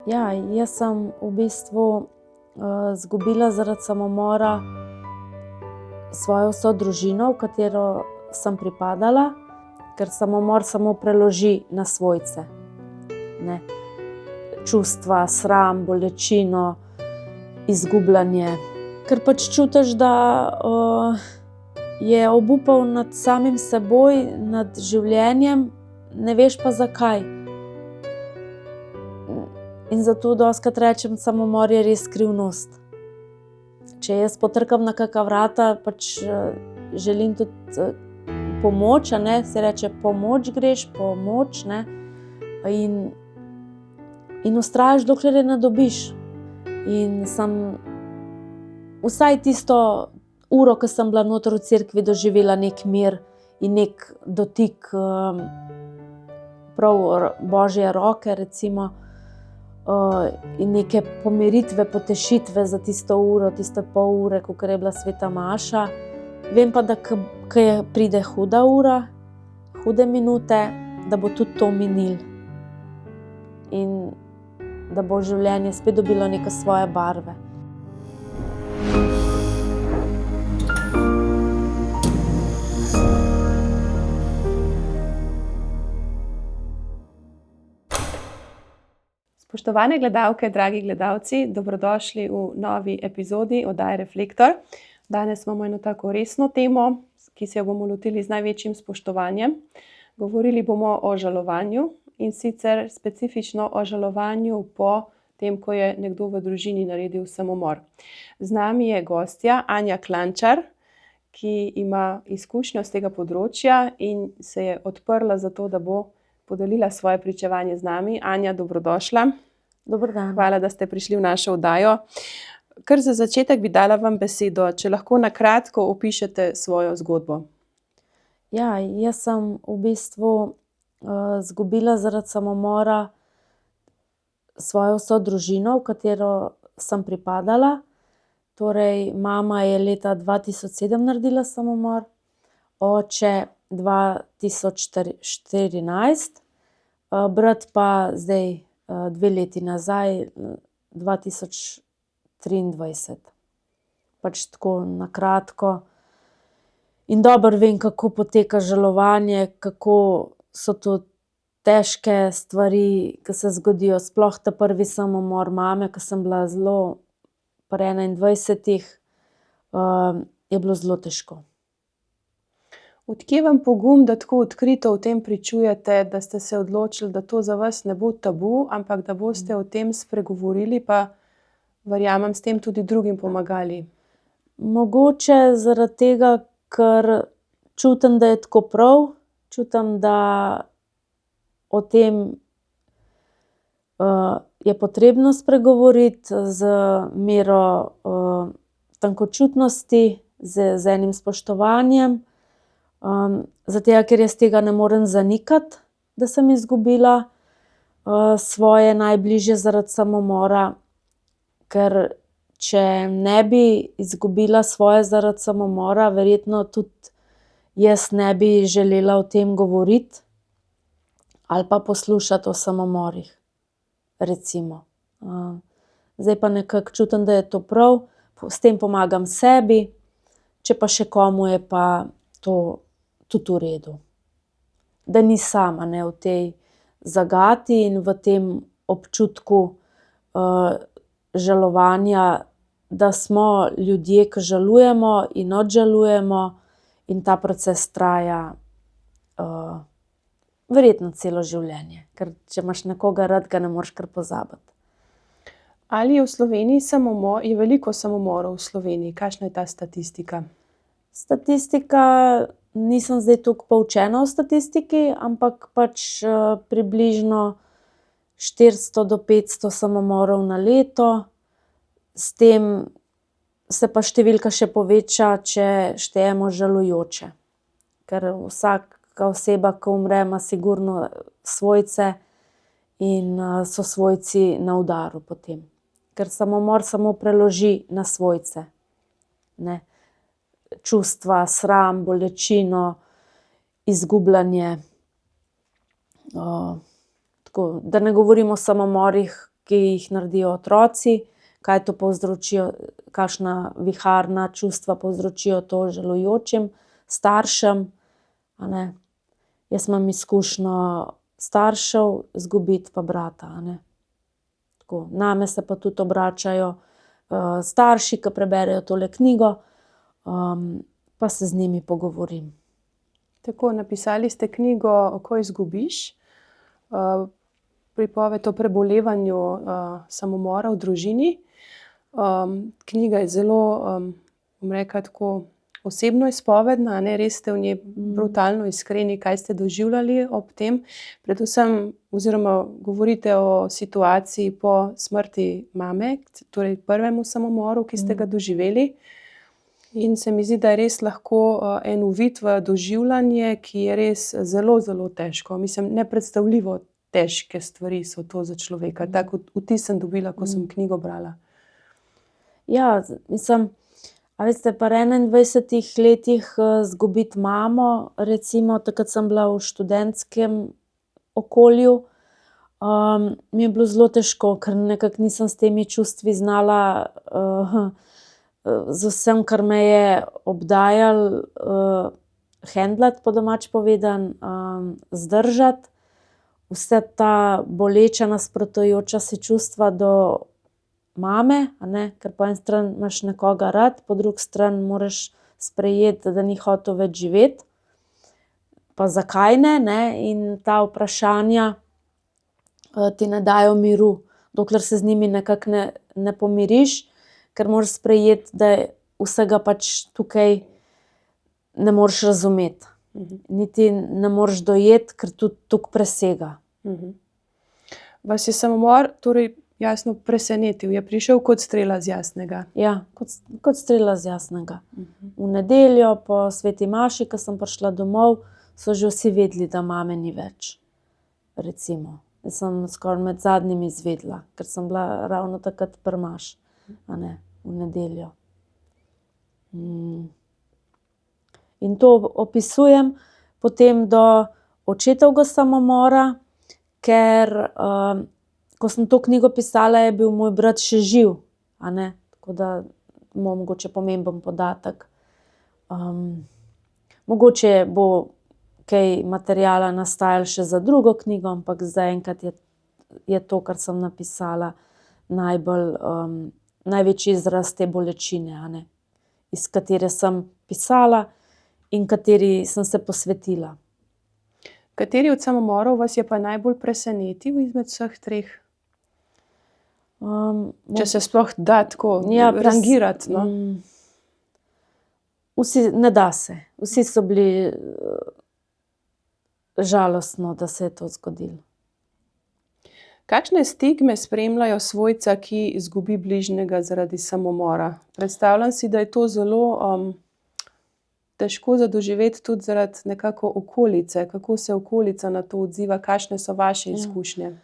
Ja, jaz sem v bistvu izgubila zaradi samomora svojo vso družino, v katero sem pripadala, ker samomor samo preloži na svojce, ne. Čustva, sram, bolečino, izgubljanje. Ker pač čutiš, da je obupav nad samim seboj, nad življenjem, ne veš pa zakaj. In zato dostikrat rečem, samomor je res skrivnost. Če jaz potrkam na kaka vrata, pač želim tudi pomoč, a ne, se reče pomoč greš, pomoč, ne. In vztrajaš, dokler je ne dobiš. In sem vsaj tisto uro, ko sem bila noter v cerkvi, doživela neki mir in neki dotik prav Božje roke, recimo, in neke pomiritve, potešitve za tisto uro, tiste pol ure, kakor je bila sveta maša. Vem pa, da ko pride huda ura, hude minute, da bo tudi to minilo. In da bo življenje spet dobilo neke svoje barve. Spoštovane gledalke, dragi gledalci, dobrodošli v novi epizodi oddaje Reflektor. Danes imamo eno tako resno temo, ki se jo bomo lotili z največjim spoštovanjem. Govorili bomo o žalovanju, in sicer specifično o žalovanju po tem, ko je nekdo v družini naredil samomor. Z nami je gostja Anja Klančar, ki ima izkušnjo s tega področja in se je odprla za to, da bo podelila svoje pričevanje z nami. Anja, dobrodošla. Dober dan. Hvala, da ste prišli v našo oddajo. Kar za začetek bi dala vam besedo, če lahko na kratko opišete svojo zgodbo. Ja, jaz sem v bistvu izgubila zaradi samomora svojo vso družino, v katero sem pripadala. Torej, mama je leta 2007 naredila samomor, oče 2014, brat pa zdaj 2 leti nazaj, 2023. Pač tako na kratko. In dobro vem, kako poteka žalovanje, kako so to težke stvari, ke se zgodijo, sploh ta prvi samomor mame, ke sem bila zelo pri 21, je bilo zelo težko. Od kje vam pogum, da tako odkrito o tem pričujete, da ste se odločili, da to za vas ne bo tabu, ampak da boste o tem spregovorili, pa verjamem, s tem tudi drugim pomagali? Mogoče zaradi tega, ker čutim, da je tako prav, čutim, da o tem je potrebno spregovoriti z mero tankočutnosti, z enim spoštovanjem. Zaradi tega, ker jaz tega ne morem zanikati, da sem izgubila svoje najbližje zaradi samomora, ker če ne bi izgubila svoje zaradi samomora, verjetno tudi jaz ne bi želela o tem govoriti ali pa poslušati o samomorih, recimo. Zdaj pa nekako čutim, da je to prav, s tem pomagam sebi, če pa še komu, je pa to tudi v redu. Da ni sam, a ne, v tej zagati in v tem občutku žalovanja, da smo ljudje, ke žalujemo in odžalujemo, in ta proces traja verjetno celo življenje. Ker če imaš nekoga rad, ga ne moreš kar pozabiti. Ali je v Sloveniji je veliko samomorov v Sloveniji? Kakšna je ta statistika? Statistika, nisem zdaj toliko poučena o statistiki, ampak pač približno 400 do 500 samomorov na leto. S tem se pa številka še poveča, če štejemo žalujoče. Ker vsaka oseba, ke umre, ima sigurno svojce in so svojci na udaru potem. Ker samomor samo preloži na svojce, ne. Čustva, sram, bolečino, izgubljanje. Tako, da ne govorim o samomorih, ki jih naredijo otroci, kaj to povzročijo, kakšna viharna čustva povzročijo to žalujočim staršem, a ne. Jaz imam izkušnjo staršev izgubiti pa brata, a ne. Tako, name se pa tudi obračajo starši, ki preberejo tole knjigo, pa se z njimi pogovorim. Tako, napisali ste knjigo Ko izgubiš, pripoved o prebolevanju samomora v družini. Knjiga je zelo, bom rekla tako, osebno izpovedna, a ne, res ste v njej brutalno iskreni, kaj ste doživljali ob tem. Predvsem, oziroma govorite o situaciji po smrti mame, torej prvemu samomoru, ki ste ga doživeli. In se mi zdi, da je res lahko en uvid v doživljanje, ki je res zelo, zelo težko. Mislim, nepredstavljivo težke stvari so to za človeka. Tak vtis sem dobila, ko sem knjigo brala. Ja, mislim, a veste, pri 21 letih izgubiti mamo, recimo takrat sem bila v študentskem okolju, mi je bilo zelo težko, ker nekako nisem s temi čustvi znala z vsem, kar me je obdajalo, hendlati, po domače povedano, zdržati. Vsa ta boleča, nasprotujoča si čustva do mame, a ne, ker po eni strani imaš nekoga rad, po drugi strani moraš sprejeti, da ni hotel več živeti. Pa zakaj ne, ne, in ta vprašanja ti ne dajo miru, dokler se z njimi nekako ne pomiriš, ker moraš sprejeti, da vsega pač tukaj ne moreš razumeti. Niti ne moreš dojeti, ker tudi toliko presega. Vas je samomor torej jasno presenetil, je prišel kot strela z jasnega? Ja, kot strela z jasnega. V nedeljo po sveti maši, ko sem prišla domov, so že vsi vedeli, da mame ni več. Recimo. Jaz sem skoraj med zadnjimi izvedela, ker sem bila ravno takrat pri maši, a ne, v nedeljo. In to opisujem potem do očetovega samomora, ker ko sem to knjigo pisala, je bil moj brat še živ, a ne, tako da mogoče pomemben podatek. Mogoče bo kaj materiala nastajalo še za drugo knjigo, ampak zaenkrat je to, kar sem napisala, največji izraz te bolečine, a ne, iz katere sem pisala in kateri sem se posvetila. Kateri od samomorov vas je pa najbolj presenetil izmed vseh treh? Če se sploh da tako rangirati, no. Vsi, ne da se. Vsi so bili žalostno, da se je to zgodilo. Kakšne stigme spremljajo svojca, ki izgubi bližnjega zaradi samomora? Predstavljam si, da je to zelo težko za doživeti tudi zaradi nekako okolice. Kako se okolica na to odziva? Kakšne so vaše izkušnje?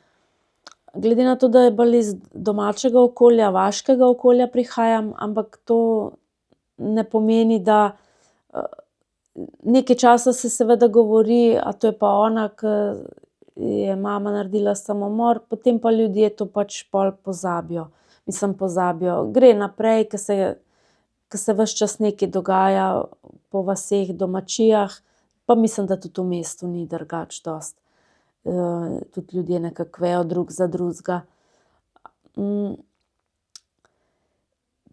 Glede na to, da je bolj iz domačega okolja, vaškega okolja prihajam, ampak to ne pomeni, da nekaj časa se seveda govori, a to je pa ona, ki je mama naredila samomor, potem pa ljudje to pač pol pozabijo. Mislim, pozabijo. Gre naprej, ke se ves čas nekaj dogaja po vaseh, domačijah, pa mislim, da tudi v mestu ni drugače dosti. Tudi ljudje nekako vejo drug za drugega.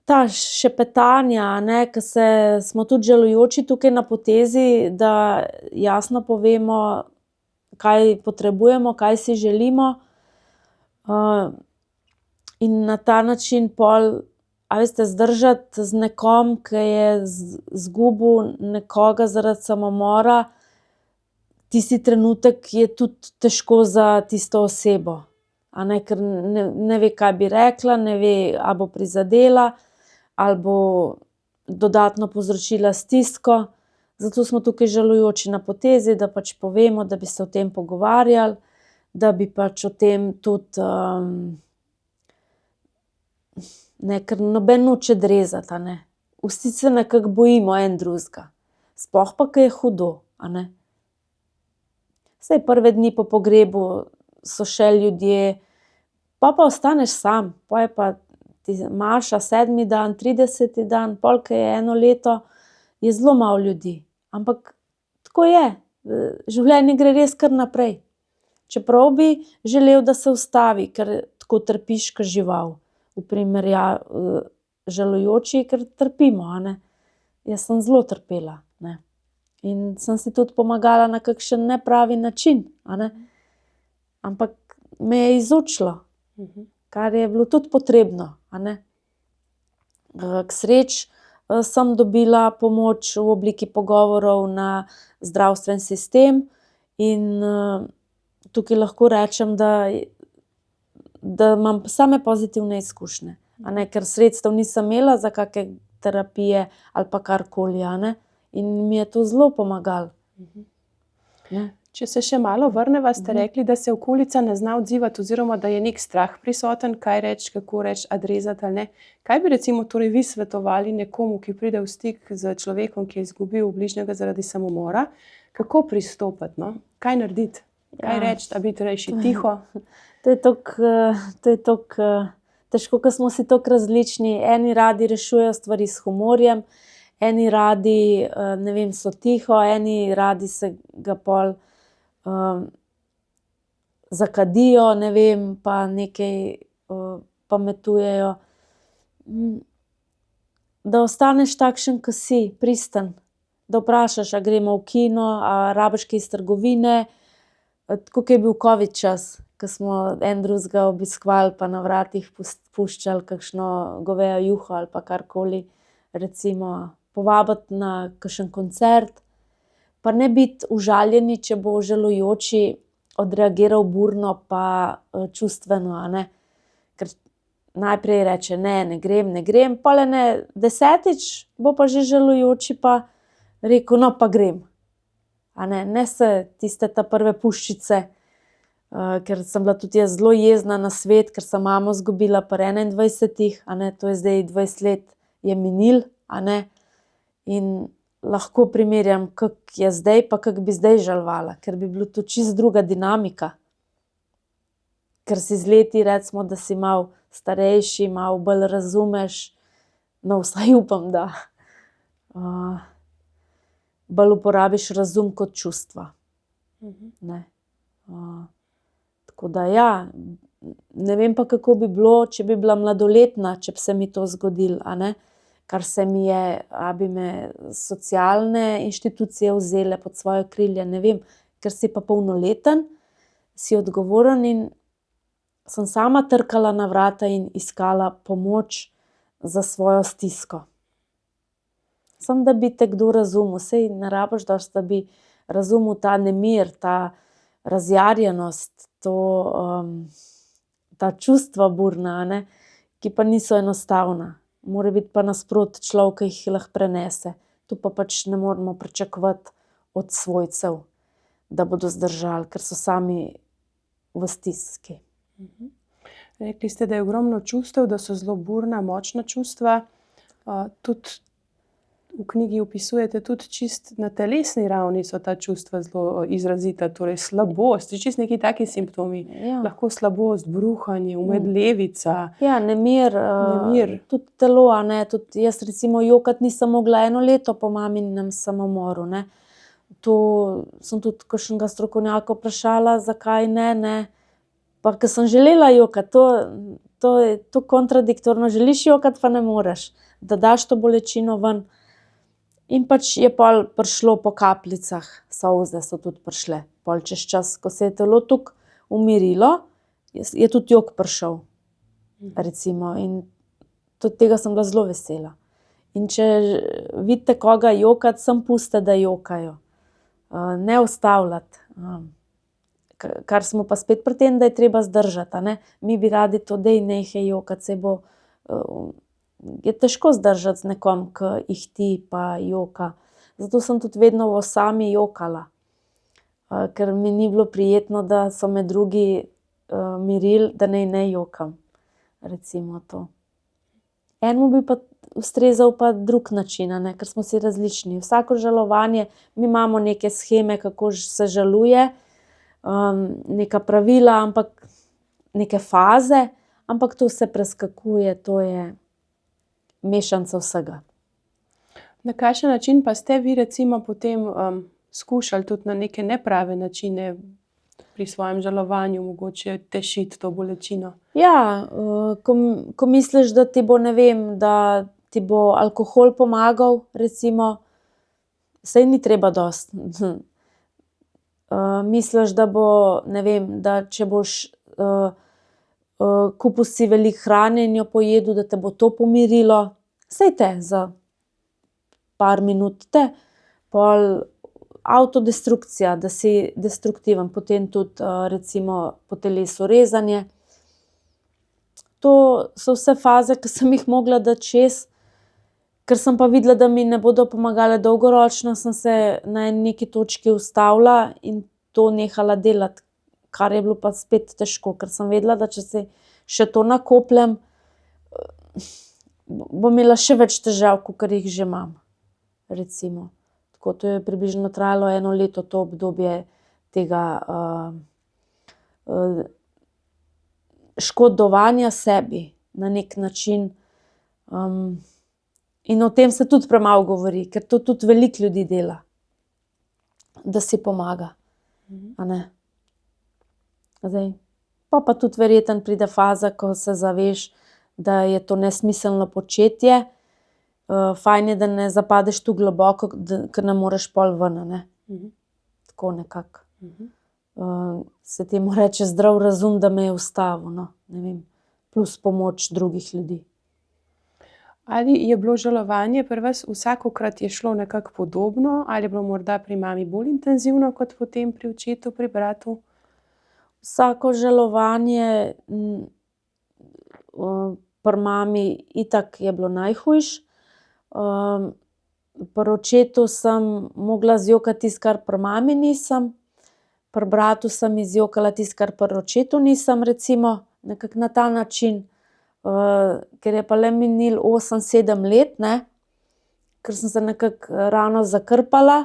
Ta šepetanja, a ne, ke smo tudi žalujoči tukaj na potezi, da jasno povemo, kaj potrebujemo, kaj si želimo. In na ta način pol, a veste, zdržati z nekom, ki je izgubil nekoga zaradi samomora, tisti trenutek je tudi težko za tisto osebo, a ne, ker ne ve, kaj bi rekla, ne ve, a bo prizadela ali bo dodatno povzročila stisko. Zato smo tukaj žalujoči na potezi, da pač povemo, da bi se o tem pogovarjali, da bi pač o tem tudi, ne, ker noben noče drezati, a ne. Vsi se nekako bojimo en drugega. Sploh pa, ke je hudo, a ne. Saj prve dni po pogrebu so še ljudje Pa ostaneš sam, pa je pa ti maša 7. dan, 30. dan, pol, ko je 1 leto, je zelo malo ljudi. Ampak tako je, življenje gre res kar naprej. Čeprav bi želel, da se ustavi, ker tako trpiš kot žival. V primerjavi žalujoči, ker trpimo, a ne. Jaz sem zelo trpela, ne. In sem si tudi pomagala na kakšen nepravi način, a ne. Ampak me je izučilo, kar je bilo tudi potrebno, a ne. K sreči sem dobila pomoč v obliki pogovorov na zdravstveni sistem in tukaj lahko rečem, da imam same pozitivne izkušnje, a ne, ker sredstev nisem imela za kake terapije ali pa karkoli, a ne. In mi je to zelo pomagalo. Ne. Če se še malo vrneva, ste rekli, da se okolica ne zna odzivati oziroma da je nek strah prisoten, kaj reči, kako reči, adrezati ali ne. Kaj bi recimo torej vi svetovali nekomu, ki pride v stik z človekom, ki je izgubil bližnjega zaradi samomora, kako pristopiti, no? Kaj narediti? Kaj reči, a biti rajši tiho? To je toliko težko, ker smo si toliko različni. Eni radi rešujejo stvari s humorjem, eni radi, ne vem, so tiho, eni radi se ga pol zakadijo, ne vem, pa nekaj pametujejo. Da ostaneš takšen, ke si, pristen. Da vprašaš, a gremo v kino, a rabiš kaj iz trgovine. Tako ke je bil covid čas, ke smo en drugega obiskovali pa na vratih puščali kakšno govejo juho ali pa karkoli. Recimo povabiti na kakšen koncert. Pa ne biti užaljeni, če bo žalujoči odreagiral burno pa čustveno, a ne. Ker najprej reče ne grem, pol ene 10. bo pa že žalujoči pa rekel, no, pa grem. A ne, ne se tiste ta prve puščice, ker sem bila tudi jaz zelo jezna na svet, ker sem mamo izgubila pri 21, a ne, to je zdaj 20 let je minilo, a ne. In lahko primerjam, kako je zdaj pa kako bi zdaj žalovala, ker bi bilo to čisto druga dinamika. Ker si z leti, recimo, da si malo starejši, malo bolj razumeš, no, vsaj upam, da bolj uporabiš razum kot čustva, ne. Tako da ja, ne vem pa, kako bi bilo, če bi bila mladoletna, če bi se mi to zgodilo, a ne. Kar se mi je, a bi me socialne inštitucije vzele pod svoje okrilje, ne vem. Ker si pa polnoleten, si odgovoren in sem sama trkala na vrata in iskala pomoč za svojo stisko. Samo da bi te kdo razumel, saj ne rabiš dosti, da bi razumel ta nemir, ta razjarjenost, ta čustva burna, a ne, ki pa niso enostavna. Mora biti pa nasproti človek, ki jih lahko prenese. To pa pač ne moremo pričakovati od svojcev, da bodo zdržali, ker so sami v stiski. Rekli ste, da je ogromno čustev, da so zelo burna, močna čustva. Tudi v knjigi opisujete tudi čisto na telesni ravni so ta čustva zelo izrazita, torej slabost, čisto neki taki simptomi. Ja. Lahko slabost, bruhanje, umedlevica. Ja, nemir, Nemir. tudi telo, a ne, tudi jaz recimo jokati nisem mogla 1 leto po maminem samomoru, ne. To sem tudi kakšnega strokovnjaka vprašala, zakaj ne. Pa ke sem želela jokati, to je tako kontradiktorno, želiš jokati, pa ne moreš, da daš to bolečino ven. In pač je pol prišlo po kapljicah, solze so tudi prišle. Pol čez čas, ko se je telo toliko umirilo, je tudi jok prišel, recimo. In tudi tega sem bila zelo vesela. In če vidite koga jokati, samo pustite, da jokajo. Ne ustavljati. Kar smo pa spet pri tem, da je treba zdržati, a ne. Mi bi radi to, daj nehaj jokati, saj bo, je težko zdržati z nekom, ke ihti pa joka. Zato sem tudi vedno v osami jokala. Ker mi ni bilo prijetno, da so me drugi mirili, da naj ne jokam. Recimo to. Enemu bi pa ustrezal pa drug način, a ne, ker smo si različni. Vsako žalovanje, mi imamo neke sheme, kako se žaluje, neka pravila, ampak neke faze, ampak to se preskakuje, to je mešanca vsega. Na kakšen način pa ste vi recimo potem skušali tudi na neke neprave načine pri svojem žalovanju mogoče tešiti to bolečino? Ja, ko misliš, da ti bo, ne vem, da ti bo alkohol pomagal, recimo, saj ni treba dosti. Misliš, da bo, ne vem, da če boš kupil si veliko hrane in jo pojedel, da te bo to pomirilo. Saj te za par minut te, pol avtodestrukcija, da si destruktiven, potem tudi recimo po telesu rezanje. To so vse faze, ki sem jih mogla dati čez, ker sem pa videla, da mi ne bodo pomagale dolgoročno, sem se na neki točki ustavila in to nehala delati, kar je bilo pa spet težko, ker sem vedela, da če si še to nakopljem, bom imela še več težav, kakor jih že imam, recimo. Tako, to je približno trajalo 1 leto, to obdobje tega škodovanja sebi na neki način. In o tem se tudi premalo govori, ker to tudi veliko ljudi dela, da si pomaga, a ne. Zdaj, pa tudi verjetno pride faza, ko se zaveš, da je to nesmiselno početje. Fajn je, da ne zapadeš tu globoko, ker ne moreš pol ven, a ne. Tako nekako. Se temu reče zdrav razum, da me je ustavil, no, ne vem, plus pomoč drugih ljudi. Ali je bilo žalovanje pri vas vsakokrat je šlo nekako podobno, ali je bilo morda pri mami bolj intenzivno kot potem pri očetu, pri bratu? Vsako žalovanje pri mami itak je bilo najhujše. Pri očetu sem mogla zjokati tisto, kar pri mami nisem. Pri bratu sem izjokala tisto, kar pri očetu nisem, recimo, nekako na ta način. Ker je pa le minilo 8-7 let, ne, ker sem se nekako ravno zakrpala,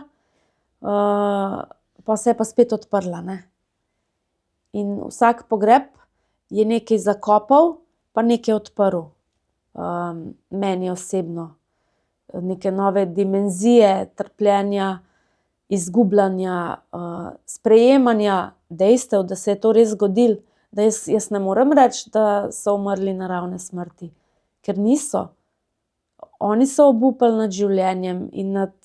pa se je pa spet odprla, ne. In vsak pogreb je nekaj zakopal, pa nekaj odprl. Meni osebno. Neke nove dimenzije trpljenja, izgubljanja, sprejemanja dejstev, da se je to res zgodilo. Da jaz ne morem reči, da so umrli naravne smrti, ker niso. Oni so obupali nad življenjem in nad,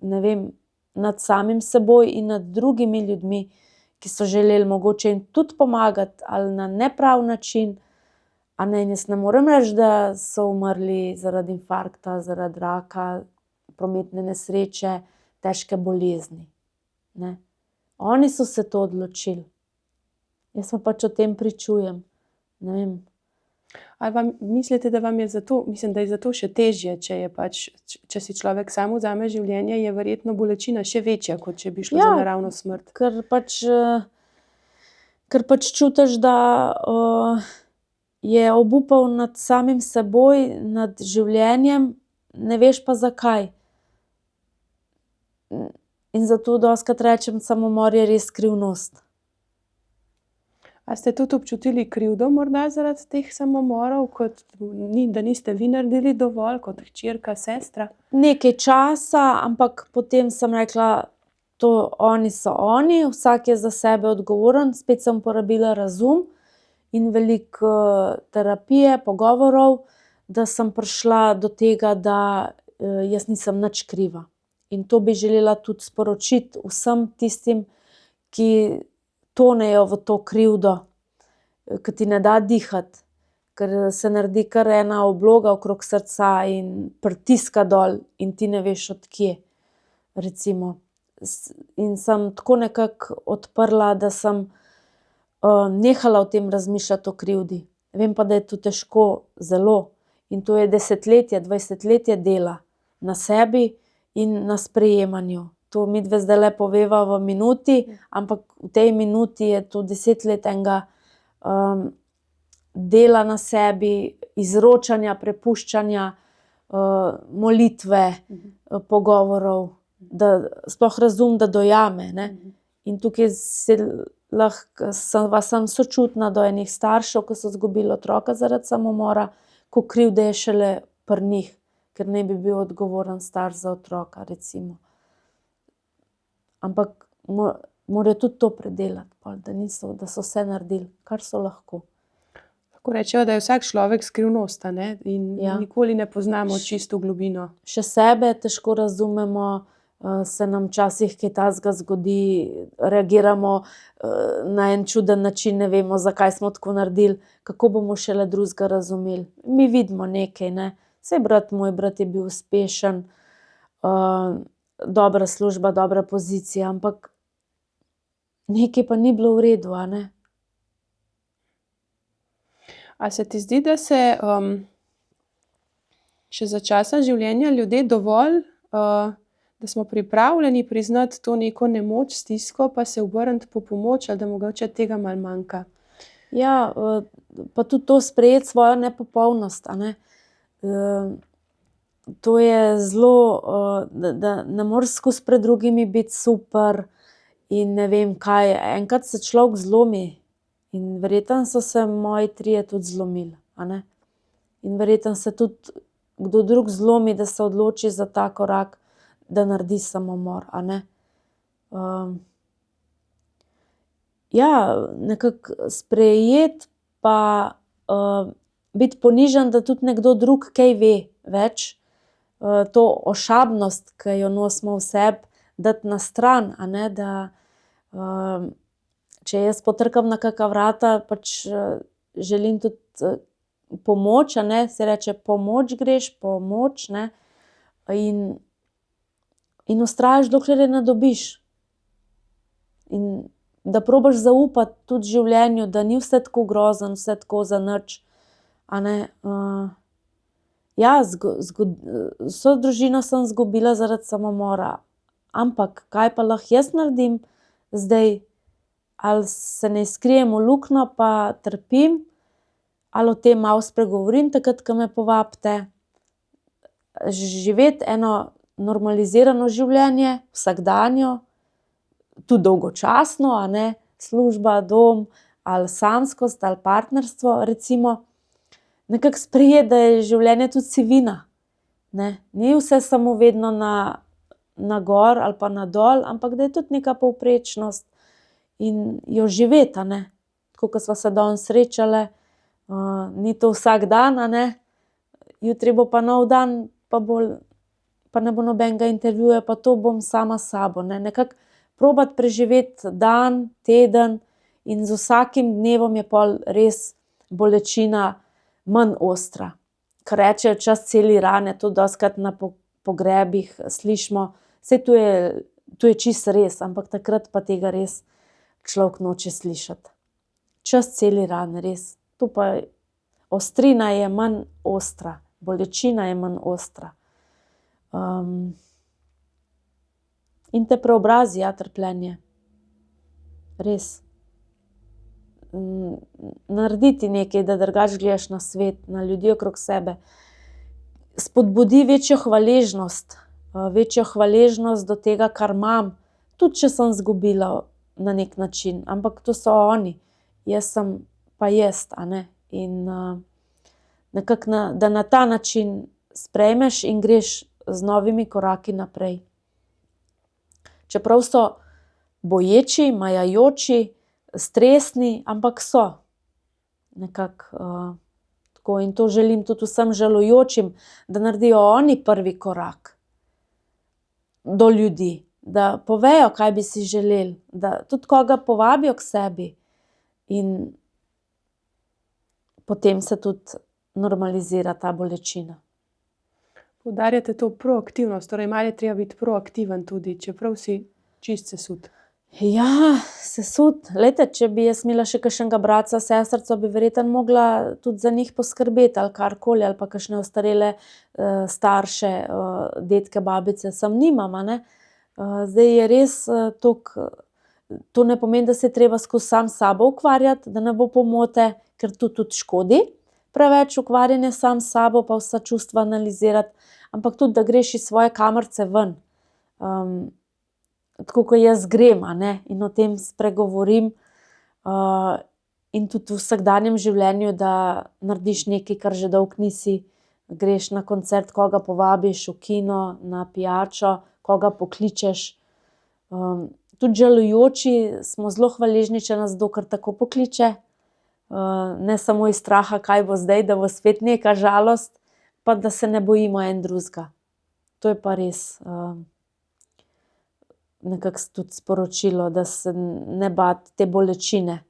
ne vem, nad samim seboj in nad drugimi ljudmi, ki so želeli mogoče jim tudi pomagati, ali na neprav način, a ne. In jaz ne morem reči, da so umrli zaradi infarkta, zaradi raka, prometne nesreče, težke bolezni, ne. Oni so se to odločili. Jaz pa pač o tem pričujem, ne vem. Ali mislite, da vam je zato, mislim, da je zato še težje, če si človek sam vzame življenje, je verjetno bolečina še večja, kot če bi šlo za naravno smrt? Ker pač čutiš, da je obupal nad samim seboj, nad življenjem, ne veš pa zakaj. In zato dostikrat rečem, samomor je res skrivnost. A ste tudi občutili krivdo morda zaradi teh samomorov, da niste vi naredili dovolj kot hčerka, sestra? Nekaj časa, ampak potem sem rekla, to oni so oni, vsak je za sebe odgovoren, spet sem uporabila razum in veliko terapije, pogovorov, da sem prišla do tega, da jaz nisem nič kriva. In to bi želela tudi sporočiti vsem tistim, ki tonejo v to krivdo, ki ti ne da dihati, ker se naredi kar ena obloga okrog srca in pritiska dol in ti ne veš, od kje, recimo. In sem tako nekako odprla, da sem nehala o tem razmišljati o krivdi. Vem pa, da je to težko, zelo. In to je desetletje, 20-letje dela na sebi in na sprejemanju. To midve zdajle poveva v minuti, ampak v tej minuti je to 10 let enega dela na sebi, izročanja, prepuščanja, molitve, pogovorov, da sploh razum, da dojame, ne. In tukaj lahko sem sočutna do enih staršev, ki so izgubili otroka zaradi samomora, ko krivda je šele pri njih, ker naj bi bil odgovoren starš za otroka, recimo. Ampak morajo tudi to predelati, da so vse naredili, kar so lahko. Lahko rečejo, da je vsak človek skrivnost, a ne? In nikoli ne poznamo čisto globino. Še sebe težko razumemo, se nam včasih kaj takega zgodi, reagiramo na en čuden način, ne vemo, zakaj smo tako naredili, kako bomo šele drugega razumeli. Mi vidimo nekaj, ne. Saj moj brat je bil uspešen, dobra služba, dobra pozicija, ampak nekaj pa ni bilo v redu, a ne. A se ti zdi, da se še za časa življenja ljudje dovolj, da smo pripravljeni priznati to neko nemoč, stisko, pa se obrniti po pomoč, ali da mogoče tega malo manjka? Ja, pa tudi to sprejeti svojo nepopolnost, a ne. To je zelo, da ne moreš skozi pred drugimi biti super in ne vem kaj. Enkrat se človek zlomi in verjetno so se moji trije tudi zlomili, a ne. In verjetno se tudi kdo drug zlomi, da se odloči za ta korak, da naredi samomor, a ne. Ja, nekako sprejeti pa biti ponižan, da tudi nekdo drug kaj ve več, to ošabnost, ki jo nosimo v sebi, dati na stran, a ne, da če jaz potrkam na kaka vrata, pač želim tudi pomoč, a ne, se reče pomoč greš, pomoč, ne, in vztrajaš, dokler je ne dobiš. In da probaš zaupati tudi življenju, da ni vse tako grozno, vse tako zanič, a ne. Ja, vso družino sem izgubila zaradi samomora, ampak kaj pa lahko jaz naredim zdaj? Ali se naj skrijem v luknjo pa trpim, ali o tem malo spregovorim takrat, ko me povabite? Živeti eno normalizirano življenje, vsakdanje, tudi dolgočasno, a ne, služba, dom, ali samskost, ali partnerstvo, recimo. Nekako sprejeti, da je življenje tudi sivina, ne. Ni vse samo vedno na gor ali pa na dol, ampak da je tudi neka povprečnost in jo živeti, a ne. Tako kot sva se danes srečale, ni to vsak dan, a ne. Jutri bo pa nov dan, pa ne bo nobenega intervjuja, pa to bom sama s sabo, ne. Nekako probati preživeti dan, teden in z vsakim dnevom je pol res bolečina manj ostra. Ker rečejo čas celi rane, to dostikrat na pogrebih slišimo, saj to je čisto res, ampak takrat pa tega res človek noče slišati. Čas celi rane, res. To pa ostrina je manj ostra, bolečina je manj ostra. In te preobrazi, ja, trpljenje. Res. Narediti nekaj, da drugače gledaš na svet, na ljudi okrog sebe. Spodbudi večjo hvaležnost do tega, kar imam, tudi če sem izgubila na neki način, ampak to so oni, jaz sem pa jaz, a ne. In nekako da na ta način sprejmeš in greš z novimi koraki naprej. Čeprav so boječi, majajoči, stresni, ampak so. Nekako tako, in to želim tudi vsem žalujočim, da naredijo oni prvi korak do ljudi, da povejo, kaj bi si želeli, da tudi koga povabijo k sebi in potem se tudi normalizira ta bolečina. Poudarjate to proaktivnost, torej malo je treba biti proaktiven tudi, čeprav si čisto sesut. Ja, sesut. Glejte, če bi jaz imela še kakšnega bratca, sestrico, bi verjetno mogla tudi za njih poskrbeti ali karkoli, ali pa kakšne ostarele starše, dedke, babice, samo nimam, a ne. Zdaj je res toliko, to ne pomeni, da se je treba skozi sam s sabo ukvarjati, da ne bo pomote, ker to tudi škodi. Preveč ukvarjanje sam s sabo pa vsa čustva analizirati, ampak tudi, da greš iz svoje kamrice ven. Tako kot jaz grem, a ne, in o tem spregovorim, in tudi v vsakdanjem življenju, da narediš nekaj, kar že dolgo nisi, greš na koncert, koga povabiš v kino, na pijačo, koga pokličeš. Tudi žalujoči smo zelo hvaležni, če nas kdo kar tako pokliče. Ne samo iz straha, kaj bo zdaj, da bo spet neka žalost, pa da se ne bojimo en drugega. To je pa res nekako tudi sporočilo, da se ne bati te bolečine.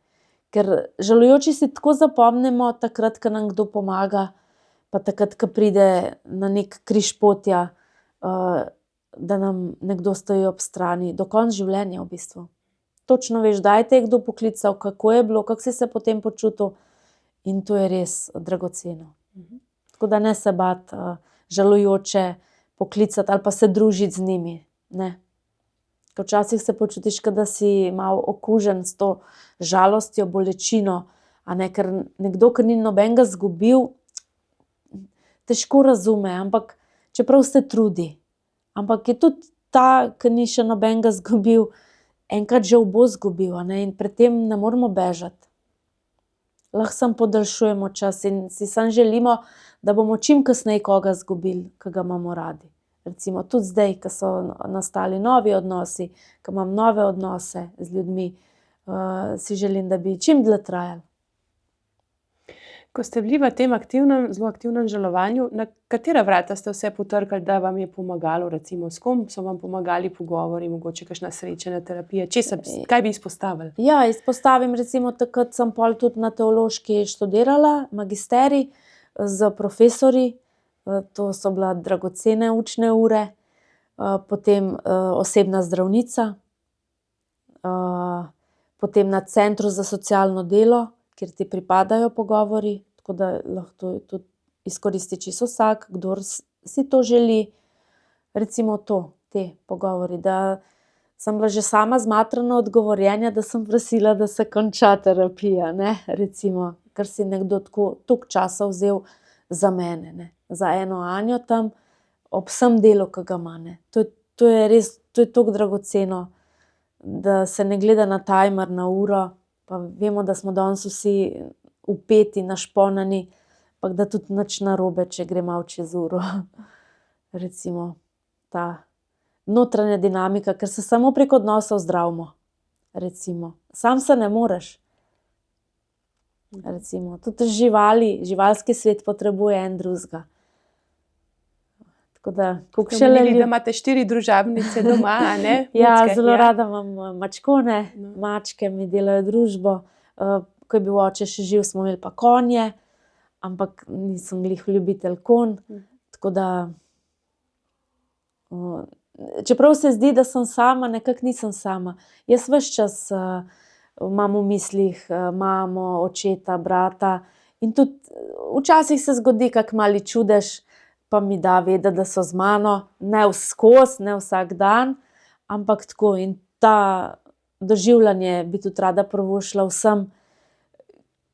Ker žalujoči si tako zapomnimo takrat, ko nam kdo pomaga, pa takrat, ko pride na neki križ potja, da nam nekdo stoji ob strani, do konca življenja v bistvu. Točno veš, kdaj te je kdo poklical, kako je bilo, kako si se potem počutil, in to je res dragoceno. Tako da ne se bati žalujoče poklicati ali pa se družiti z njimi, ne. Ker včasih se počutiš, kot da si malo okužen s to žalostjo, bolečino, a ne, ker nekdo, ki ni nobenega izgubil, težko razume, ampak čeprav se trudi. Ampak je tudi ta, ki ni še nobenega izgubil, enkrat že bo izgubil, a ne, in pred tem ne moramo bežati. Lahko samo podaljšujemo čas in si samo želimo, da bomo čim kasneje koga izgubili, ki ga imamo radi. Recimo tudi zdaj, ko so nastali novi odnosi, ko imam nove odnose z ljudmi, si želim, da bi čim dlje trajali. Ko ste bili v tem zelo aktivnem žalovanju, na katera vrata ste vse potrkali, da vam je pomagalo? Recimo, s kom so vam pomagali pogovori, mogoče kakšna srečanja, terapije? Kaj bi izpostavili? Ja, izpostavim recimo, takrat sem pol tudi na teološki študirala, magisterij, s profesorji. To so bila dragocene učne ure. Potem osebna zdravnica. Potem na centru za socialno delo, kjer ti pripadajo pogovori, tako da lahko tudi izkoristi čisto vsak, kdor si to želi. Recimo te pogovori, da sem bila že sama zmatrana od govorjenja, da sem prosila, da se konča terapija, ne, recimo, ker si nekdo toliko časa vzel za mene, ne, za eno Anjo tam, ob vsem delu, ki ga ima, ne. To je res, to je toliko dragoceno, da se ne gleda na timer, na uro, pa vemo, da smo danes vsi vpeti, našponani, ampak da tudi nič narobe, če gre malo čez uro. Recimo, ta notranja dinamika, ker se samo prek odnosov zdravimo. Recimo, sam se ne moreš. Recimo, tudi živali, živalski svet potrebuje en drugega. Tako da, koliko še Omenili, da imate 4 družabnice doma, a ne? Ja, Mucke, zelo ja. rada imam mačkone, mačke mi delajo družbo. Ko je bil oče še živ, smo imeli pa konje, ampak nisem glih ljubitelj konj, tako da čeprav se zdi, da sem sama, nekako nisem sama. Jaz ves čas imam v mislih mamo, očeta, brata in tudi včasih se zgodi kak mali čudež, pa mi da vedeti, da so z mano, ne vskozi, ne vsak dan, ampak tako. In ta doživljanje bi tudi rada privoščila vsem,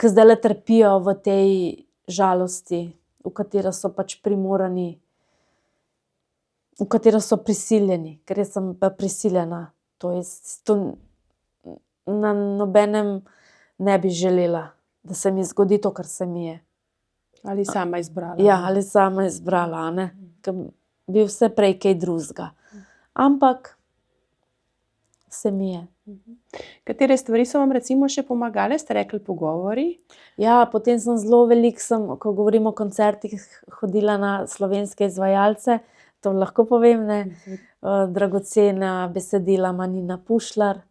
ki zdajle trpijo v tej žalosti, v katero so pač primorani, v katero so prisiljeni, ker jaz sem pa prisiljena. To na nobenem ne bi želela, da se mi zgodi to, kar se mi je. Ali sama izbrala. Ja, ali sama izbrala, a ne. Ker bi vse prej kaj drugega. Ampak se mi je. Katere stvari so vam recimo še pomagale? Ste rekli pogovori? Ja, potem sem zelo veliko, ko govorim o koncertih, hodila na slovenske izvajalce, to lahko povem, ne. Dragocena besedila ima Nina Pušlar,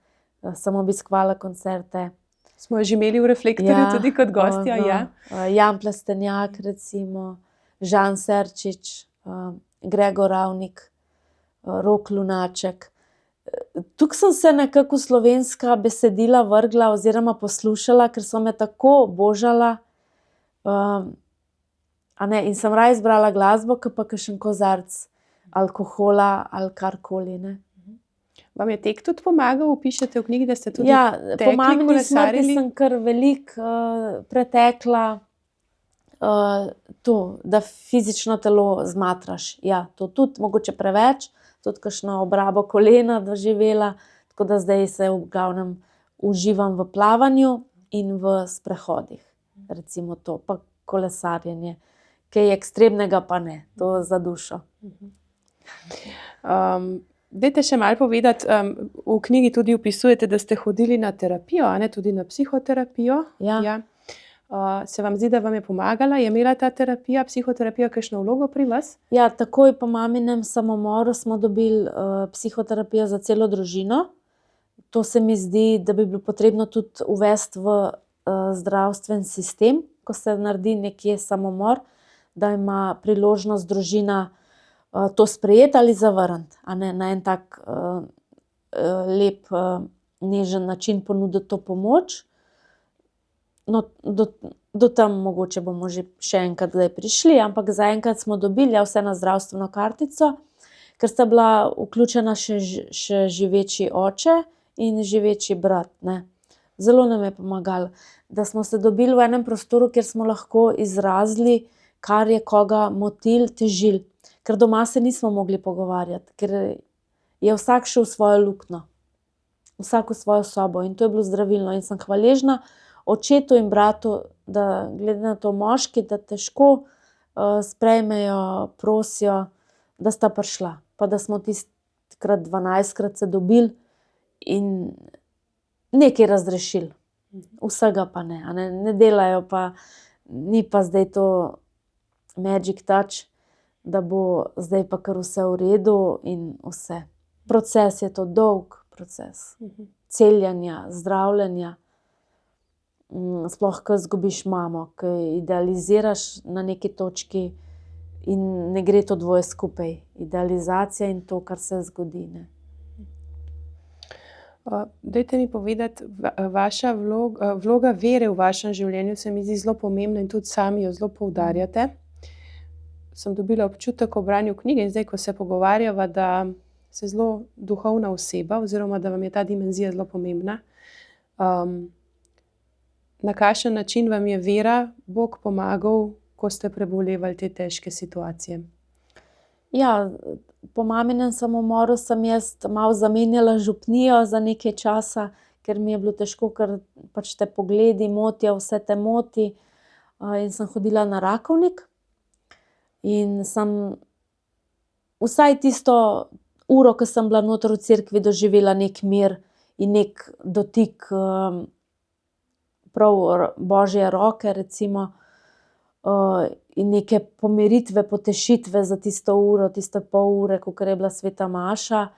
sem obiskovala koncerte. Smo jo že imeli v Reflektorju tudi kot gostja, ja. Jan Plestenjak recimo, Žan Serčič, Gregor Ravnik, Rok Lunaček. Tukaj sem se nekako v slovenska besedila vrgla oziroma poslušala, ker so me tako božala, a ne, in sem raje izbrala glasbo, kot pa kakšen kozarec alkohola ali karkoli, ne. Vam je tek tudi pomagal? Pišete v knjigi, da ste tudi po tekli, mamini smrti kolesarili? sem kar veliko pretekla, da fizično telo zmatraš. Ja, to tudi, mogoče preveč, tudi kakšno obrabo kolena doživela, tako da zdaj se v glavnem uživam v plavanju in v sprehodih. Recimo to, pa kolesarjenje. Kaj ekstremnega pa ne, to za dušo. Dajte še malo povedati, v knjigi tudi opisujete, da ste hodili na terapijo, a ne, tudi na psihoterapijo. Ja. Se vam zdi, da vam je pomagala? Je imela ta terapija, psihoterapija kakšno vlogo pri vas? Ja, takoj po maminem samomoru smo dobili psihoterapijo za celo družino. To se mi zdi, da bi bilo potrebno tudi uvesti v zdravstven sistem, ko se naredi nekje samomor, da ima priložnost družina to sprejeti ali zavrniti, a ne na en tak lep, nežen način ponuditi to pomoč. No, do tam mogoče bomo že še enkrat kdaj prišli, ampak zaenkrat smo dobili vse na zdravstveno kartico, ker sta bila vključena še živeči oče in živeči brat, ne. Zelo nam je pomagalo, da smo se dobili v enem prostoru, kjer smo lahko izrazili, kar je koga motilo, težilo. Ker doma se nismo mogli pogovarjati, ker je vsak šel v svojo luknjo. Vsak v svojo sobo in to je bilo zdravilno. In sem hvaležna očetu in bratu, da glede na to moški, da težko sprejmejo, prosijo, da sta prišla. Pa da smo tistikrat 12-krat se dobili in nekaj razrešili. Vsega pa ne, a ne, ne delajo pa, ni pa zdaj to magic touch, da bo zdaj pa kar vse v redu in vse. Proces je to, dolg proces. Celjenja, zdravljenja. Sploh, ko izgubiš mamo, ko idealiziraš na neki točki in ne gre to dvoje skupaj. Idealizacija in to, kar se zgodi, ne. Dajte mi povedati, vaša vloga vere v vašem življenju se mi zdi zelo pomembna in tudi sami jo zelo poudarjate. Sem dobila občutek ob branju knjige in zdaj, ko se pogovarjava, da ste zelo duhovna oseba oziroma da vam je ta dimenzija zelo pomembna. Na kakšen način vam je vera, Bog pomagal, ko ste prebolevali te težke situacije? Ja, po maminem samomoru sem jaz malo zamenjala župnijo za nekaj časa, ker mi je bilo težko, ker pač te pogledi motijo, vse te moti. In sem hodila na Rakovnik in sem vsaj tisto uro, ko sem bila noter v cerkvi, doživela neki mir in neki dotik prav Božje roke, recimo, in neke pomiritve, potešitve za tisto uro, tiste pol ure, kakor je bila sveta maša.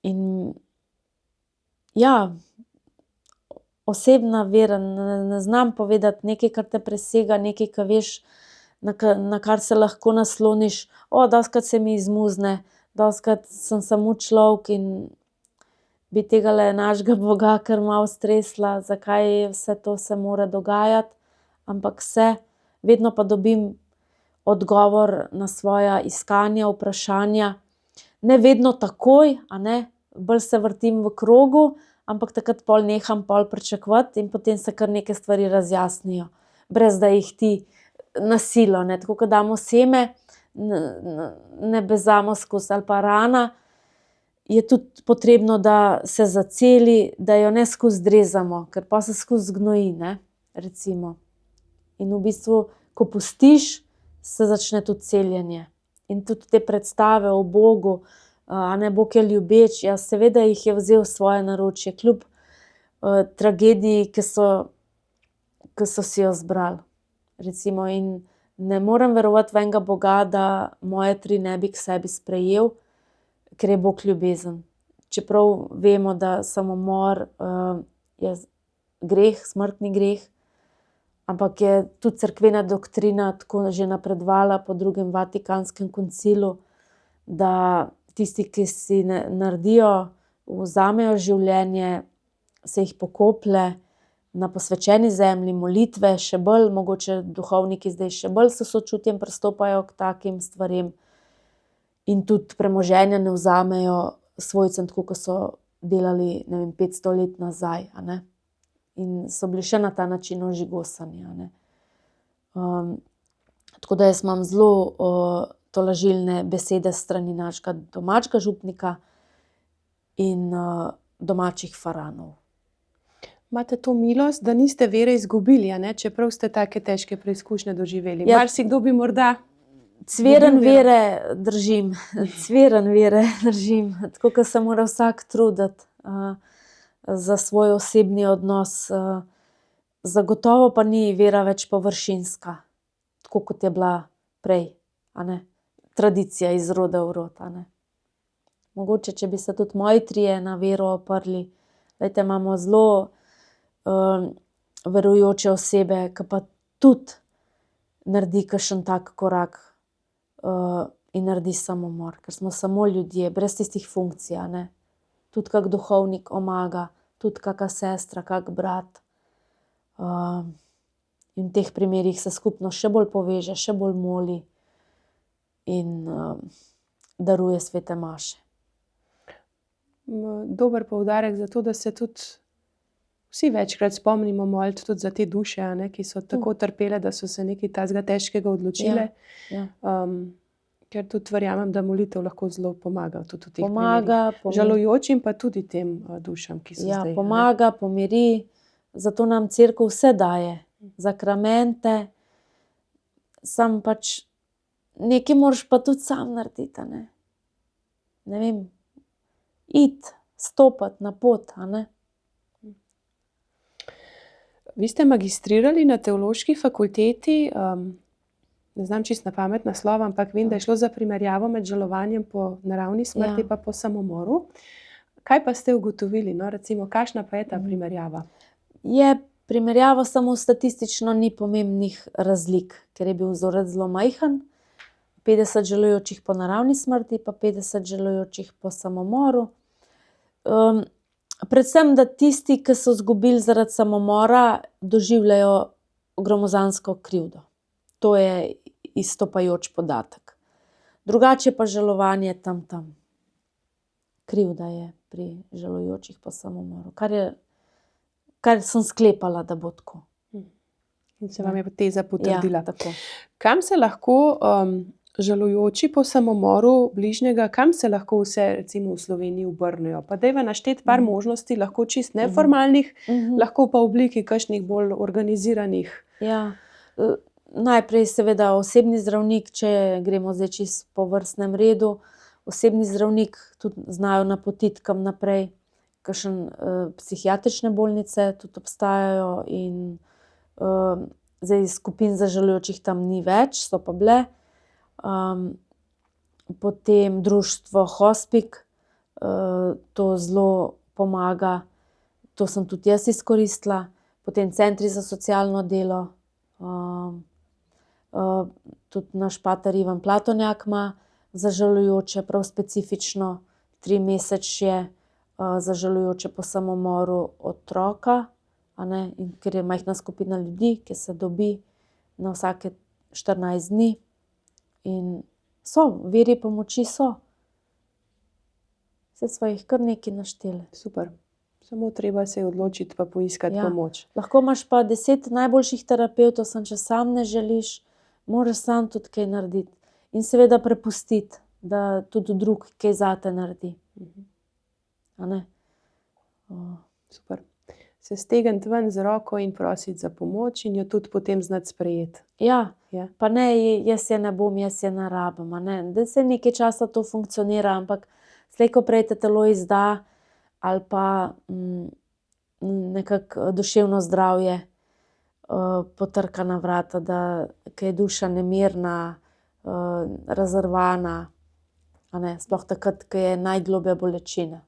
In ja, osebna vera, ne znam povedati, nekaj, kar te presega, nekaj, kar veš, na kar se lahko nasloniš. Dostikrat se mi izmuzne, dostikrat sem samo človek in bi tegale našega Boga kar malo stresla, zakaj vse to se mora dogajati, ampak se, vedno pa dobim odgovor na svoja iskanja, vprašanja. Ne vedno takoj, a ne, bolj se vrtim v krogu, ampak takrat pol neham pričakovati in potem se kar neke stvari razjasnijo, brez da jih ti na silo, ne, tako kot damo seme, ne bezamo skozi, ali pa rana, je tudi potrebno, da se zaceli, da jo ne skozi drezamo, ker pol se skozi gnoji, ne, recimo. In v bistvu, ko pustiš, se začne tudi celjenje. In tudi te predstave o Bogu, a ne, Bog je ljubeč, ja, seveda jih je vzel v svoje naročje, kljub tragediji, ki so si jo zbrali. Recimo, in ne morem verovati v enega Boga, da moje 3 ne bi k sebi sprejel, ker je Bog ljubezen. Čeprav vemo, da samomor je greh, smrtni greh, ampak je tudi cerkvena doktrina tako že napredovala po drugem Vatikanskem koncilu, da tisti, ki si naredijo, vzamejo življenje, se jih pokoplje na posvečeni zemlji, molitve, še bolj, mogoče duhovniki zdaj še bolj s sočutjem pristopajo k takim stvarem. In tudi premoženja ne vzamejo svojcem, tako kot so delali, ne vem, 500 let nazaj, a ne. In so bili še na ta način ožigosani, a ne. Tako da jaz imam zelo tolažilne besede s strani našega domačega župnika in domačih faranov. Imate to milost, da niste vere izgubili, a ne? Čeprav ste take težke preizkušnje doživeli. Ja. Marsikdo bi morda Cveren Izgubil vero. vere držim, cveren vere držim, tako kot se mora vsak truditi za svoj osebni odnos. Zagotovo pa ni vera več površinska, tako kot je bila prej, a ne. Tradicija iz roda v rod, a ne. Mogoče, če bi se tudi moji trije na vero oprli, glejte, imamo zelo verujoče osebe, ki pa tudi naredi kakšen tak korak in naredi samomor, ker smo samo ljudje, brez tistih funkcij, a ne. Tudi kak duhovnik omaga, tudi kaka sestra, kak brat. In v teh primerih se skupno še bolj poveže, še bolj moli in daruje svete maše. Dober poudarek za to, da se tudi vsi večkrat spomnimo moliti tudi za te duše, a ne, ki so tako trpele, da so se nekaj takega težkega odločile. Ja. Ker tudi verjamem, da molitev lahko zelo pomaga tudi v teh primerih. Pomaga, Žalujočim pa tudi tem dušam, ki so ja, zdaj. a ne. pomaga, pomiri, zato nam cerkev vse daje, zakramente, sam pač nekaj moraš pa tudi sam narediti, a ne. Ne vem, iti, stopiti na pot, a ne. Vi ste magistrirali na teološki fakulteti, ne znam čisto na pamet naslova, ampak vem, da je šlo za primerjavo med žalovanjem po naravni smrti pa po samomoru. Kaj pa ste ugotovili, no, recimo, kakšna pa je ta primerjava? Je primerjava, samo statistično ni pomembnih razlik, ker je bil vzorec zelo majhen, 50 žalujočih po naravni smrti pa 50 žalujočih po samomoru. Predvsem, da tisti, ki so izgubili zaradi samomora, doživljajo gromozansko krivdo. To je izstopajoč podatek. Drugače pa žalovanje tam. Krivda je pri žalujočih po samomoru, kar sem sklepala, da bo tako. In se vam je teza potrdila. Ja, tako. Kam se lahko žalujoči po samomoru bližnjega, kam se lahko vse recimo v Sloveniji obrnejo? Pa dajva našteti par možnosti, lahko čist neformalnih, lahko pa v obliki kakšnih bolj organiziranih. Ja, najprej seveda osebni zdravnik, če gremo zdaj čisto po vrstnem redu. Osebni zdravnik tudi znajo napotiti kam naprej. Kakšne psihiatrične bolnice tudi obstajajo in zdaj skupin za žalujočih tam ni več, so pa bile. Potem društvo Hospic, to zelo pomaga, to sem tudi jaz izkoristila. Potem centri za socialno delo, tudi naš pater Ivan Platonjak ima za žalujoče prav specifično 3-mesečje za žalujoče po samomoru otroka, a ne, in ker je majhna skupina ljudi, ki se dobi na vsake 14 dni. In so, viri pomoči so. Saj sva jih kar nekaj našteli. Super. Samo treba se je odločiti pa poiskati pomoč. Lahko imaš pa 10 najboljših terapevtov, samo če sam ne želiš, moraš sam tudi kaj narediti. In seveda prepustiti, da tudi drug kaj zate naredi. A ne? Super. Se stegniti ven z roko in prositi za pomoč in jo tudi potem znati sprejeti. Ja, Ja. pa ne, jaz je ne bom, jaz je ne rabim, a ne. Da se nekaj časa to funkcionira, ampak slej ko prej te telo izda ali pa nekako duševno zdravje potrka na vrata, da ko je duša nemirna, razrvana, a ne, sploh takrat, ko je najgloblja bolečina.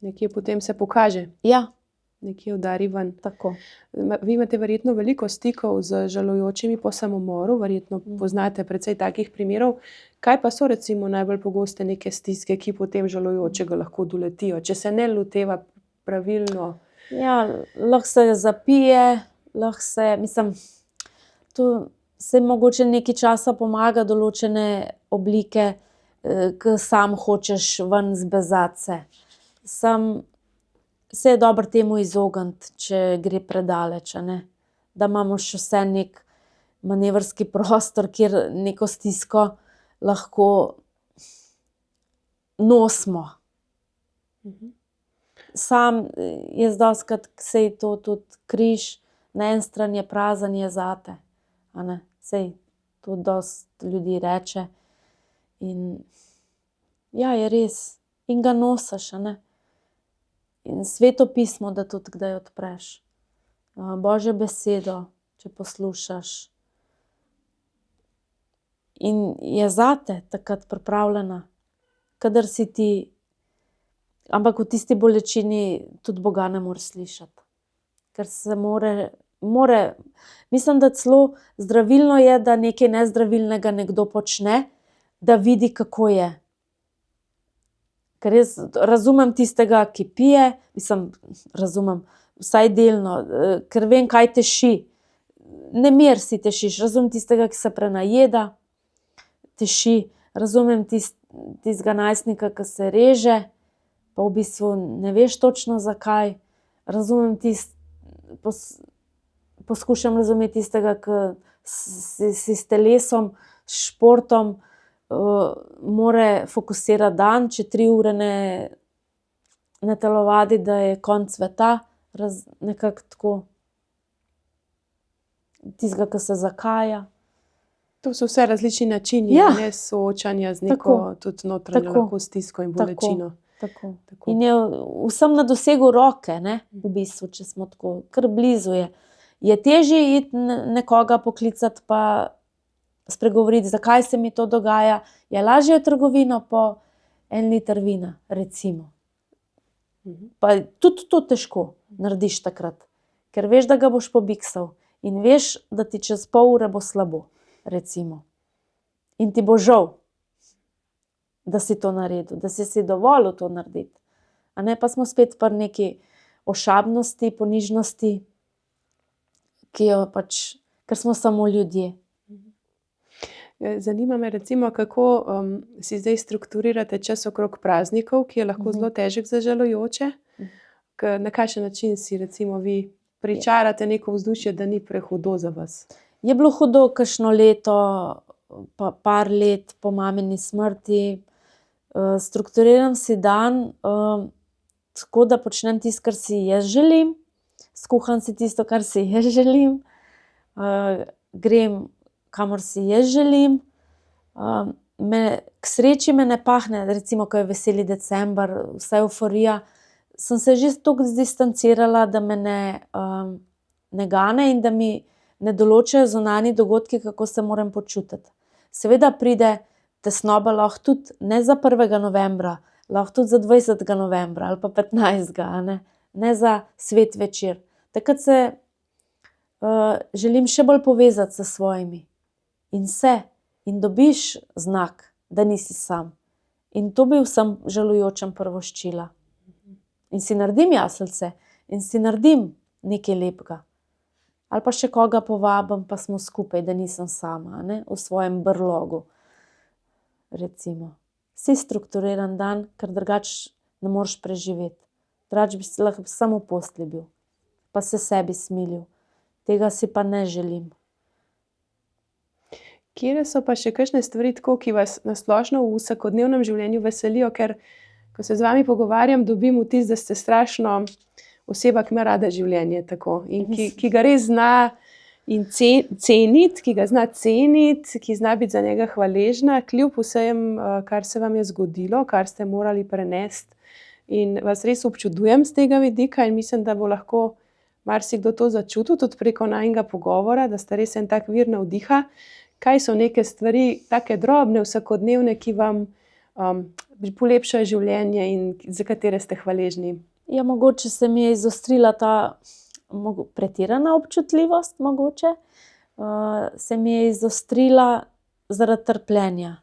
Nekje potem se pokaže, Ja, nekje udari ven. tako. Vi imate verjetno veliko stikov z žalujočimi po samomoru, verjetno poznate precej takih primerov. Kaj pa so recimo najbolj pogoste neke stiske, ki potem žalujočega lahko doletijo, če se ne loteva pravilno? Ja, lahko se zapije, lahko se, mislim, to se mogoče nekaj časa pomaga določene oblike, ko sam hočeš ven zbezati se. Samo se je dobro temu izogniti, če gre predaleč, a ne. Da imamo še vse neki manevrski prostor, kjer neko stisko lahko nosimo. sam, jaz dostikrat, sej to tudi križ, na eni strani je prazen, je zate, a ne. Sej to dosti ljudi reče. In ja, je res. In ga nosiš, a ne. In Sveto pismo, da tudi kdaj odpreš. Božjo besedo, če poslušaš. In je zate takrat pripravljena. Kadar si ti, ampak v tisti bolečini tudi Boga ne moreš slišati. Ker se more, mislim, da celo zdravilno je, da nekaj nezdravilnega nekdo počne, da vidi, kako je. Ker jaz razumem tistega, ki pije, razumem, vsaj delno, ker vem, kaj teši. Nemir si tešiš, razumem tistega, ki se prenajeda, teši. Razumem tistega najstnika, ki se reže, pa v bistvu ne veš točno, zakaj. Razumem poskušam razumeti tistega, ki si s telesom, s športom, more fokusirati dan, če 3 ure ne telovadi, da je konec sveta. Nekako tako. Tistega, ki se zakaja. To so vse različni načini, Ja. ne, soočanja z neko tudi notranjo Tako. lahko stisko in bolečino. Tako. Tako. In je vsem na dosegu roke, ne, v bistvu, če smo tako, kar blizu je. Je težje iti nekoga poklicati pa spregovoriti, zakaj se mi to dogaja. Je lažje v trgovino po 1 liter vina, recimo. Pa tudi to težko narediš takrat, ker veš, da ga boš pobiksal in veš, da ti čez pol ure bo slabo, recimo. In ti bo žal, da si to naredil, da si dovolil to narediti. A ne, pa smo spet pri neki ošabnosti, ponižnosti, ki jo pač, ker smo samo ljudje. Zanima me recimo, kako si zdaj strukturirate čas okrog praznikov, ki je lahko zelo težek za žalujoče. Na kakšen način si recimo vi pričarate neko vzdušje, da ni prehudo za vas? Je bilo hudo kakšno leto, pa par let po mamini smrti. Strukturiram si dan, tako da počnem tisto, kar si jaz želim. Skuham si tisto, kar si jaz želim. Grem, kamor si jaz želim. K sreči me ne pahne, recimo, ko je veseli december, vsa evforija. Sem se že toliko zdistancirala, da me ne gane in da mi ne določajo zunanji dogodki, kako se moram počutiti. Seveda pride tesnoba lahko tudi ne za 1. novembra, lahko tudi za 20. novembra ali pa 15. a ne. Ne za svet večer. Takrat se želim še bolj povezati s svojimi. In dobiš znak, da nisi sam. In to bi vsem žalujočim privoščila. In si naredim jaslice in si naredim nekaj lepega. Ali pa še koga povabim, pa smo skupaj, da nisem sama, a ne, v svojem brlogu. Recimo. Si strukturiran dan, ker drugače ne moreš preživeti. Drugače bi lahko samo v postelji bil. Pa se sebi smilil. Tega si pa ne želim. Katere so pa še kakšne stvari tako, ki vas na splošno v vsakodnevnem življenju veselijo, ker ko se z vami pogovarjam, dobim vtis, da ste strašno oseba, ki ima rada življenje tako in ki ga res zna in ceniti, ki ga zna ceniti, ki zna biti za njega hvaležna, kljub vsem, kar se vam je zgodilo, kar ste morali prenesti. In vas res občudujem z tega vidika in mislim, da bo lahko marsikdo to začutil tudi preko najinega pogovora, da ste res en tak vir navdiha. Kaj so neke stvari, take drobne, vsakodnevne, ki vam polepšajo življenje in za katere ste hvaležni? Ja, mogoče se mi je izostrila ta pretirana občutljivost, mogoče. Se mi je izostrila zaradi trpljenja.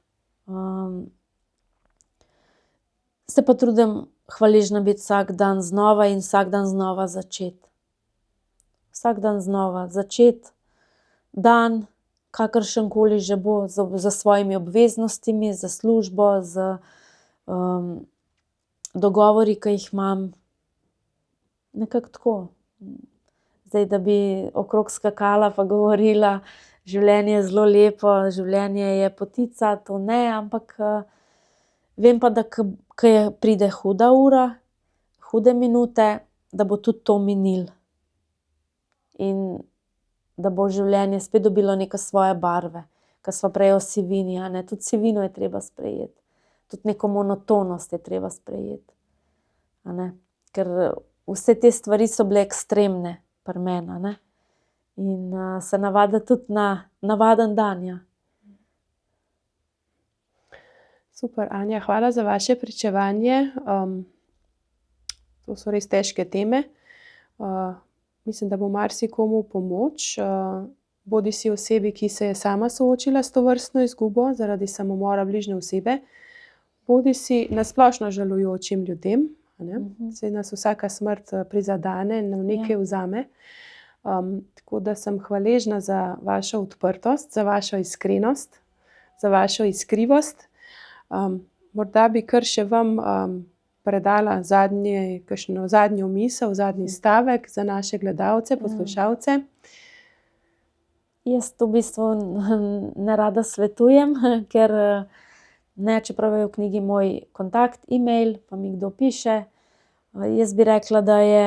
Se pa trudim hvaležna biti vsak dan znova in vsak dan znova začeti. Vsak dan znova začeti dan, kakršenkoli že bo, za svojimi obveznostmi, za službo, z dogovori, ki jih imam. Nekako tako. Zdaj, da bi okrog skakala pa govorila, življenje je zelo lepo, življenje je potica, to ne, ampak vem pa, da ko pride huda ura, hude minute, da bo tudi to minil. In da bo življenje spet dobilo neke svoje barve. Ker sva prej o sivini, a ne, tudi sivino je treba sprejeti. Tudi neko monotonost je treba sprejeti. A ne. Ker vse te stvari so bile ekstremne pri meni, a ne. In se navaditi tudi na navaden dan, ja. Super, Anja, hvala za vaše pričevanje. To so res težke teme. Mislim, da bo marsikomu v pomoč, bodisi osebi, ki se je sama soočila s tovrstno izgubo zaradi samomora bližnje osebe, bodisi na splošno žalujočim ljudem, a ne. Saj nas vsaka smrt prizadene, nam nekaj vzame. Tako da sem hvaležna za vašo odprtost, za vašo iskrenost, za vašo iskrivost. Morda bi kar še vam predala kakšno zadnjo misel, zadnji stavek za naše gledalce, poslušalce. Jaz v bistvu nerada svetujem, ker ne, čeprav je v knjigi moj kontakt, e-mail, pa mi kdo piše. Jaz bi rekla, da je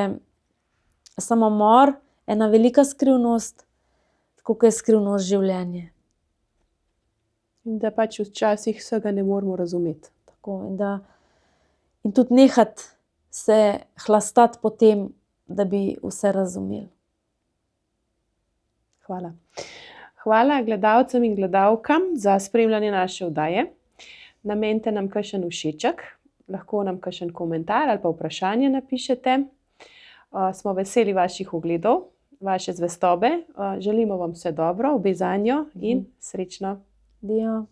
samomor ena velika skrivnost, tako kot je skrivnost življenje. In da pač včasih vsega ne moremo razumeti. Tako, in tudi nehati se hlastati po tem, da bi vse razumeli. Hvala. Hvala gledalcem in gledalkam za spremljanje naše oddaje. Namenite nam kakšen všeček, lahko nam kakšen komentar ali pa vprašanje napišete. Smo veseli vaših ogledov, vaše zvestobe. Želimo vam vse dobro, obe zanjo in srečno. Dio.